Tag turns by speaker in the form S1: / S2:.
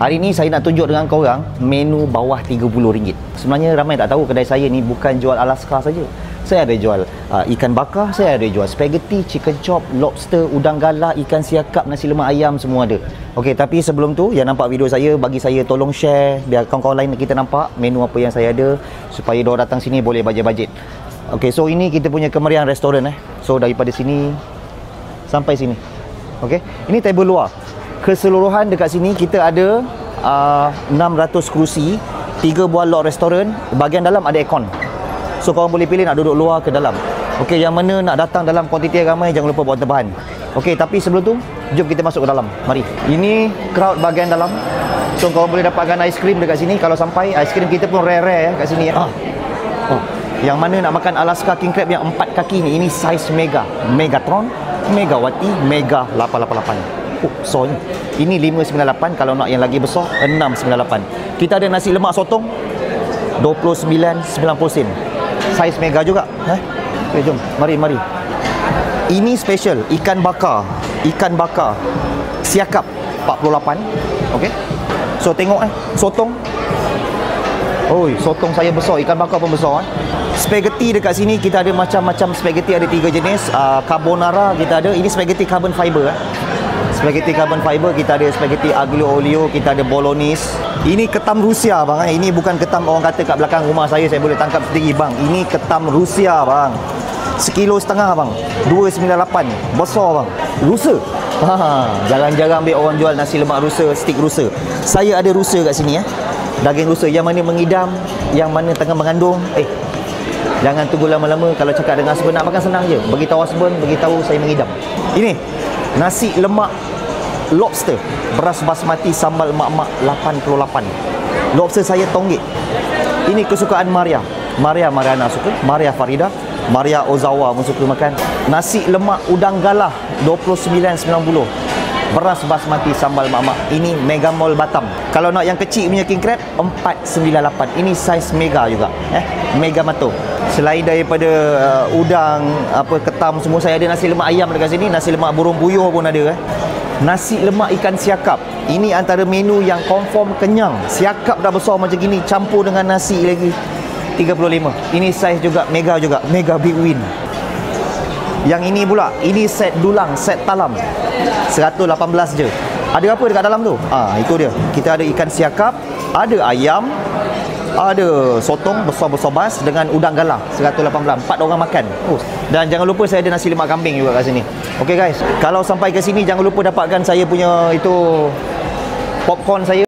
S1: Hari ni saya nak tunjuk dengan korang menu bawah RM30. Sebenarnya ramai tak tahu kedai saya ni bukan jual Alaska saja. Saya ada jual ikan bakar, saya ada jual spaghetti, chicken chop, lobster, udang galah, ikan siakap, nasi lemak ayam, semua ada. Okey, tapi sebelum tu yang nampak video saya, bagi saya tolong share biar kawan-kawan lain kita nampak menu apa yang saya ada supaya diorang datang sini boleh bajet-bajet. Okey, so ini kita punya kemeriahan restoran So daripada sini sampai sini. Okey, ini table luar. Keseluruhan dekat sini kita ada 600 kerusi, 3 buah lot restoran, bahagian dalam ada aircon. So korang boleh pilih nak duduk luar ke dalam. Okey, yang mana nak datang dalam kuantiti ramai jangan lupa bawa tebahan. Okey, tapi sebelum tu jom kita masuk ke dalam. Mari. Ini crowd bahagian dalam. So korang boleh dapatkan aiskrim dekat sini. Kalau sampai aiskrim kita pun rare-rare kat sini Yang mana nak makan Alaska King Crab yang 4 kaki ni, ini saiz mega, Megatron, Megawati, Mega 888. So ni. Ini 598, kalau nak yang lagi besar 698. Kita ada nasi lemak sotong 29.90 sen. Saiz mega juga. Okay, jom. Mari. Ini special ikan bakar. Ikan bakar siakap 48. Okey. So tengok sotong. Oi, sotong saya besar, ikan bakar pun besar. Spaghetti dekat sini kita ada macam-macam spaghetti, ada 3 jenis. Carbonara kita ada. Ini spaghetti carbon fiber. Spaghetti carbon fiber, kita ada spaghetti aglio olio, kita ada bolognese. Ini ketam Rusia bang. Ini bukan ketam orang kata kat belakang rumah saya boleh tangkap sendiri bang. Ini ketam Rusia bang. 1,5 kilo bang. 298. Besar bang. Rusa. Jarang-jarang ambil orang jual nasi lemak Rusa, stik Rusa. Saya ada Rusa kat sini Daging Rusa yang mana mengidam, yang mana tengah mengandung. Jangan tunggu lama-lama. Kalau cakap dengan husband nak makan senang je. Beritahu husband, beritahu saya mengidam. Ini nasi lemak lobster, beras basmati sambal mak-mak 88. Lobster saya tonggik. Ini kesukaan Maria Mariana suka, Maria Farida, Maria Ozawa pun suka makan. Nasi lemak udang galah 29.90. Beras basmati sambal mak-mak. Ini Mega Mall Batam. Kalau nak yang kecil punya king crab 498. Ini saiz mega juga. Mega Mato. Selain daripada udang, ketam semua, saya ada nasi lemak ayam dekat sini, nasi lemak burung puyuh pun ada. Nasi lemak ikan siakap. Ini antara menu yang confirm kenyang. Siakap dah besar macam gini, campur dengan nasi lagi 35. Ini saiz juga mega big win. Yang ini pula, ini set dulang, set talam 118 je. Ada apa dekat dalam tu? Itu dia. Kita ada ikan siakap, ada ayam, ada sotong besar-besar bas dengan udang galah 118. 4 orang makan. Dan jangan lupa saya ada nasi lemak kambing juga kat sini. Okey guys, kalau sampai ke sini jangan lupa dapatkan saya punya itu popcorn saya.